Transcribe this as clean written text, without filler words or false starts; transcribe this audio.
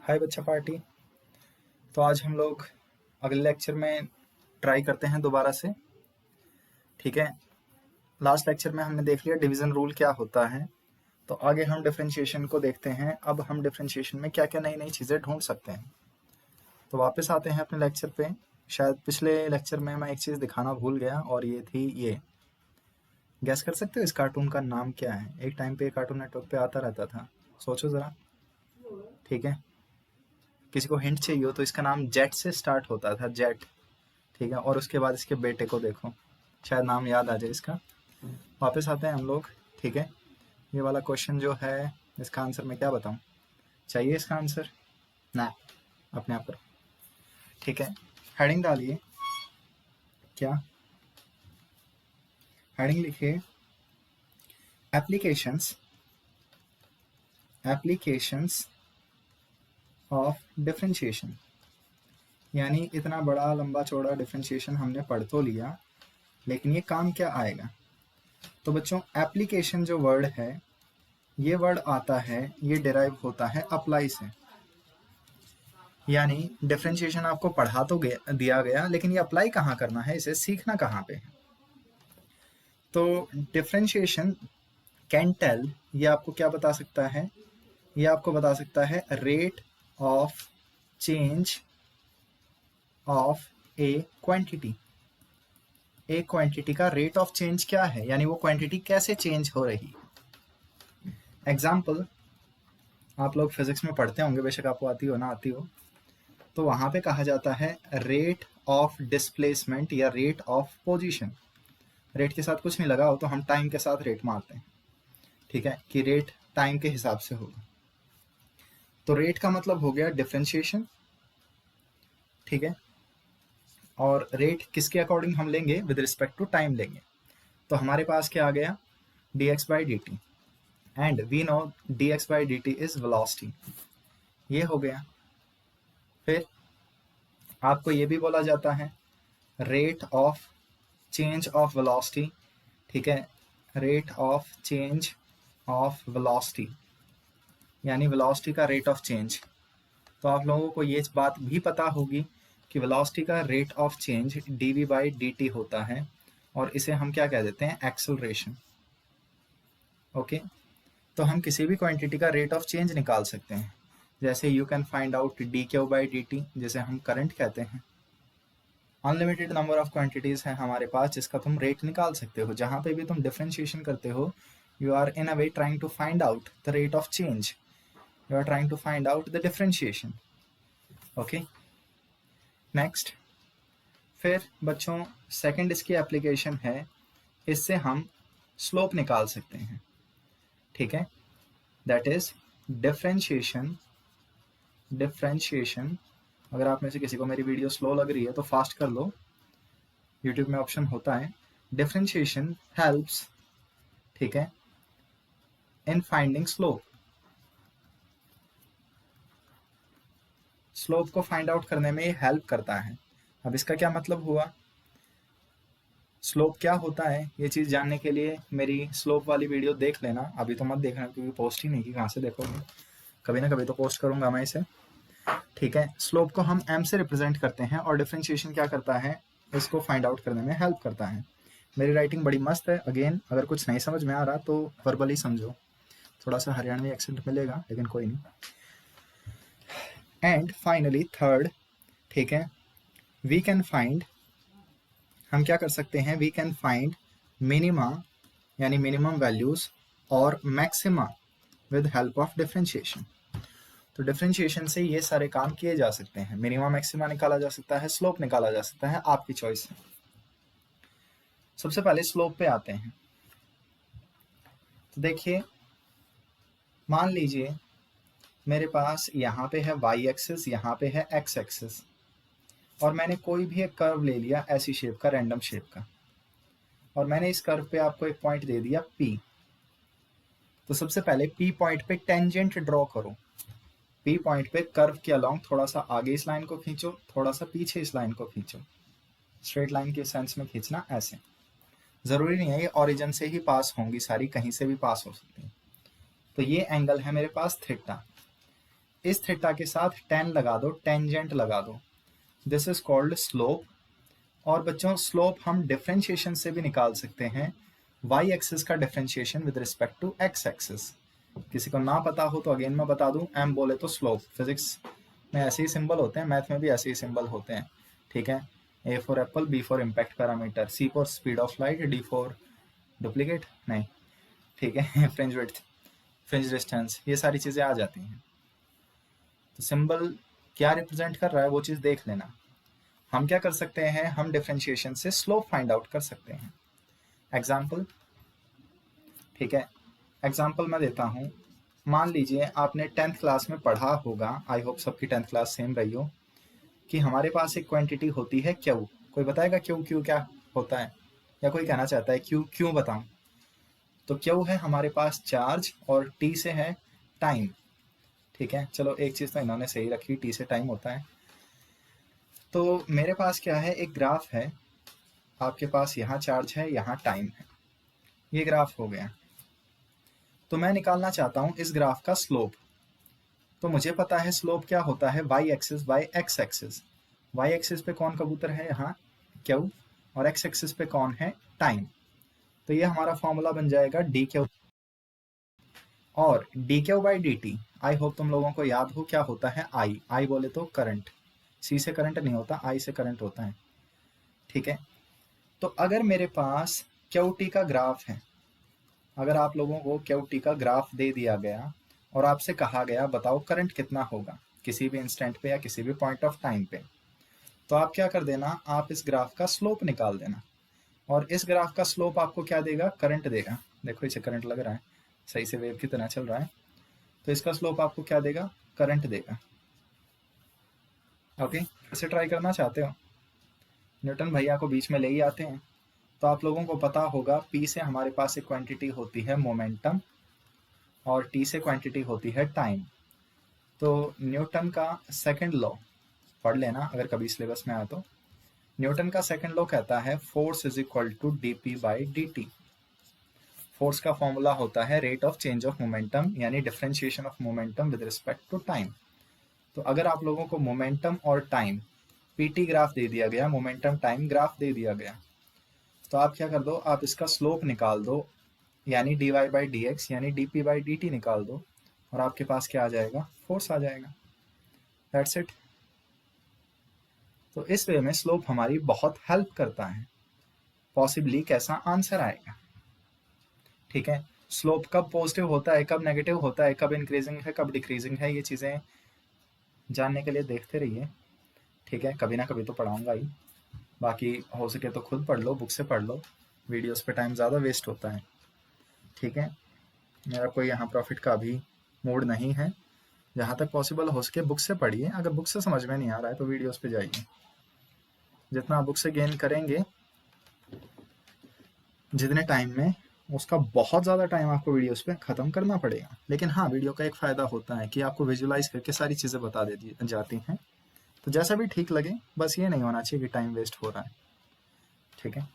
हाय बच्चा पार्टी। तो आज हम लोग अगले लेक्चर में ट्राई करते हैं दोबारा से। ठीक है, लास्ट लेक्चर में हमने देख लिया डिवीजन रूल क्या होता है, तो आगे हम डिफरेंशिएशन को देखते हैं। अब हम डिफरेंशिएशन में क्या क्या नई नई चीज़ें ढूंढ सकते हैं। तो वापस आते हैं अपने लेक्चर पे। शायद पिछले लेक्चर में मैं एक चीज़ दिखाना भूल गया, और ये थी ये। गैस कर सकते हो इस कार्टून का नाम क्या है? एक टाइम पे कार्टून नेटवर्क पे आता रहता था, सोचो ज़रा। ठीक है, किसी को हिंट चाहिए हो तो इसका नाम जेट से स्टार्ट होता था, जेट। ठीक है, और उसके बाद इसके बेटे को देखो, शायद नाम याद आ जाए इसका। वापस आते हैं हम लोग। ठीक है, ये वाला क्वेश्चन जो है, इसका आंसर मैं क्या बताऊं? चाहिए इसका आंसर? ना, अपने आप करो। ठीक है, हेडिंग डालिए। क्या हेडिंग लिखिए? Applications applications of differentiation. यानी इतना बड़ा लंबा चौड़ा डिफरेंशिएशन हमने पढ़ तो लिया, लेकिन ये काम क्या आएगा? तो बच्चों, एप्लीकेशन जो वर्ड है, ये वर्ड आता है, ये डिराइव होता है अप्लाई से। यानी डिफरेंशिएशन आपको पढ़ा तो दिया गया, लेकिन ये अप्लाई कहाँ करना है, इसे सीखना कहाँ पे है? तो डिफरेंशिएशन कैन टेल, ये आपको क्या बता सकता है? ये आपको बता सकता है rate of change of A quantity. एक क्वांटिटी का रेट ऑफ चेंज क्या है, यानी वो क्वांटिटी कैसे चेंज हो रही। एग्जाम्पल, आप लोग फिजिक्स में पढ़ते होंगे, बेशक आपको आती हो ना आती हो, तो वहां पे कहा जाता है रेट ऑफ डिस्प्लेसमेंट या रेट ऑफ पोजीशन। रेट के साथ कुछ नहीं लगा हो तो हम टाइम के साथ रेट मारते हैं। ठीक है, कि रेट टाइम के हिसाब से होगा। तो रेट का मतलब हो गया डिफरेंशिएशन। ठीक है, और रेट किसके अकॉर्डिंग हम लेंगे? विद रिस्पेक्ट टू टाइम लेंगे। तो हमारे पास क्या आ गया? dx by dt, and we know dx by dt is velocity. ये हो गया। फिर आपको ये भी बोला जाता है rate of change of velocity. ठीक है, rate of change of velocity, यानी वेलोसिटी का रेट ऑफ चेंज। तो आप लोगों को ये बात भी पता होगी कि वेलोसिटी का rate of change dv by dt होता है, और इसे हम क्या कह देते हैं? एक्सेलरेशन। ओके, तो हम किसी भी क्वांटिटी का रेट ऑफ चेंज निकाल सकते हैं। जैसे you can find out dq by dt, जैसे हम करंट कहते हैं। अनलिमिटेड नंबर ऑफ क्वांटिटीज है हमारे पास जिसका तुम रेट निकाल सकते हो। जहां पे भी तुम डिफरेंशिएशन करते हो, you are in a way trying to find out the rate of change, you are trying to find out the differentiation. Okay, next. फिर बच्चों, सेकंड इसकी एप्लीकेशन है, इससे हम स्लोप निकाल सकते हैं। ठीक है, दैट इज डिफरेंशिएशन। अगर आप में से किसी को मेरी वीडियो स्लो लग रही है तो फास्ट कर लो, यूट्यूब में ऑप्शन होता है। डिफरेंशिएशन हेल्प्स, ठीक है, इन फाइंडिंग स्लोप। स्लोप को फाइंड आउट करने में ये हेल्प करता है। अब इसका क्या मतलब हुआ? स्लोप क्या होता है, ये चीज़ जानने के लिए मेरी स्लोप वाली वीडियो देख लेना। अभी तो मत देखना क्योंकि पोस्ट ही नहीं की, कहाँ से देखोगे? कभी ना कभी तो पोस्ट करूंगा मैं इसे। ठीक है, स्लोप को हम m से रिप्रेजेंट करते हैं, और डिफरेंशिएशन क्या करता है? इसको फाइंड आउट करने में हेल्प करता है। मेरी राइटिंग बड़ी मस्त है। अगेन, अगर कुछ नहीं समझ में आ रहा तो वर्बली समझो, थोड़ा सा हरियाणवी एक्सेंट मिलेगा, लेकिन कोई नहीं। एंड फाइनली थर्ड, ठीक है, वी कैन फाइंड, हम क्या कर सकते हैं? वी कैन फाइंड मिनिमा, यानी मिनिमम वैल्यूज, और maxima with help of differentiation. तो डिफरेंशिएशन से ये सारे काम किए जा सकते हैं। मिनिमा मैक्सिमा निकाला जा सकता है, स्लोप निकाला जा सकता है, आपकी चॉइस है। सबसे पहले स्लोप पे आते हैं। तो देखिए, मान लीजिए मेरे पास यहाँ पे है y एक्सिस, यहाँ पे है x एक्सिस, और मैंने कोई भी एक कर्व ले लिया ऐसी शेप का, रैंडम शेप का, और मैंने इस कर्व पे आपको एक पॉइंट दे दिया P। तो सबसे पहले P पॉइंट पे टेंजेंट ड्रॉ करो। P पॉइंट पे कर्व के अलोंग थोड़ा सा आगे इस लाइन को खींचो, थोड़ा सा पीछे इस लाइन को खींचो। स्ट्रेट लाइन के सेंस में खींचना ऐसे। जरूरी नहीं है ये ओरिजिन से ही पास होंगी सारी, कहीं से भी पास हो सकती है। तो ये एंगल है मेरे पास थीटा। इस थीटा के साथ tan लगा दो, टेंजेंट लगा दो, दिस इज कॉल्ड स्लोप। और बच्चों स्लोप हम डिफरेंशिएशन से भी निकाल सकते हैं, y एक्सिस का differentiation with respect to x axis. किसी को ना पता हो तो अगेन मैं बता दूं, m बोले तो स्लोप, फिजिक्स में ऐसे ही सिंबल होते हैं, मैथ में भी ऐसे ही सिंबल होते हैं, ठीक है। A for Apple, B for impact parameter, C for speed of light, D for duplicate नहीं, ठीक है, फ्रिंज विड्थ, फ्रिंज डिस्टेंस, ये सारी चीज़ें आ जाती हैं। तो सिंबल क्या रिप्रेजेंट कर रहा है वो चीज़ देख लेना। हम क्या कर सकते हैं, हम डिफरेंशिएशन से स्लोप फाइंड आउट कर सकते हैं। एग्जाम्पल, ठीक है, एग्जाम्पल मैं देता हूँ। मान लीजिए आपने 10th क्लास में पढ़ा होगा, आई होप सबकी 10th क्लास सेम रही हो, कि हमारे पास एक क्वांटिटी होती है क्यू। कोई बताएगा क्यू क्यू क्या होता है, या कोई कहना चाहता है क्यू क्यों बताऊं? तो क्यू है हमारे पास चार्ज और टी से है टाइम, ठीक है। चलो एक चीज़ तो इन्होंने सही रखी, टी से टाइम होता है। तो मेरे पास क्या है, एक ग्राफ है, आपके पास यहाँ चार्ज है, यहाँ टाइम है, ये ग्राफ हो गया। तो मैं निकालना चाहता हूँ इस ग्राफ का स्लोप। तो मुझे पता है स्लोप क्या होता है, y axis by x axis. y axis पे कौन कबूतर है, यहाँ क्यू, और x एक्सिस पे कौन है, टाइम। तो ये हमारा फॉर्मूला बन जाएगा डी क्यू, और D Q by D T, I hope तुम लोगों को याद हो क्या होता है, आई बोले तो करंट, सी से करंट नहीं होता, आई से करंट होता है, ठीक है। तो अगर मेरे पास क्यू टी का ग्राफ है, अगर आप लोगों को क्यू टी का ग्राफ दे दिया गया और आपसे कहा गया बताओ करंट कितना होगा किसी भी इंस्टेंट पे या किसी भी पॉइंट ऑफ टाइम पे, तो आप क्या कर देना, आप इस ग्राफ का स्लोप निकाल देना। और इस ग्राफ का स्लोप आपको क्या देगा, करंट देगा। देखो इसे करंट लग रहा है, सही से वेव की तरह चल रहा है, तो इसका स्लोप आपको क्या देगा, करंट देगा। ओके, इसे ट्राई करना चाहते हो, न्यूटन भैया को बीच में ले ही आते हैं। तो आप लोगों को पता होगा P से हमारे पास एक क्वांटिटी होती है मोमेंटम, और T से क्वांटिटी होती है टाइम। तो न्यूटन का सेकंड लॉ पढ़ लेना अगर कभी सिलेबस में आया तो। न्यूटन का सेकंड लॉ कहता है force is equal to dp by dt। Force का फॉर्मूला होता है rate of change of momentum, यानी differentiation of momentum with respect to time. तो अगर आप लोगों को मोमेंटम और टाइम पीटी ग्राफ दे दिया गया, मोमेंटम टाइम ग्राफ दे दिया गया, तो आप क्या कर दो, आप इसका स्लोप निकाल दो, यानी dy बाई डी एक्स, यानी dp बाई dt निकाल दो, और आपके पास क्या आ जाएगा, फोर्स आ जाएगा। That's it. तो इस वे में स्लोप हमारी बहुत हेल्प करता है, पॉसिबली कैसा आंसर आएगा, ठीक है। स्लोप कब पॉजिटिव होता है, कब नेगेटिव होता है, कब इंक्रीजिंग है, कब डिक्रीजिंग है, ये चीज़ें जानने के लिए देखते रहिए, ठीक है। कभी ना कभी तो पढ़ाऊंगा ही, बाकी हो सके तो खुद पढ़ लो, बुक से पढ़ लो, वीडियोस पे टाइम ज़्यादा वेस्ट होता है, ठीक है। मेरा कोई यहाँ प्रॉफिट का भी मूड नहीं है, जहाँ तक पॉसिबल हो सके बुक से पढ़िए। अगर बुक से समझ में नहीं आ रहा है तो वीडियोस पे जाइए, जितना आप बुक से गेन करेंगे जितने टाइम में, उसका बहुत ज़्यादा टाइम आपको वीडियोस पे ख़त्म करना पड़ेगा। लेकिन हाँ, वीडियो का एक फ़ायदा होता है कि आपको विजुलाइज करके सारी चीज़ें बता देती जाती हैं। तो जैसा भी ठीक लगे, बस ये नहीं होना चाहिए कि टाइम वेस्ट हो रहा है, ठीक है।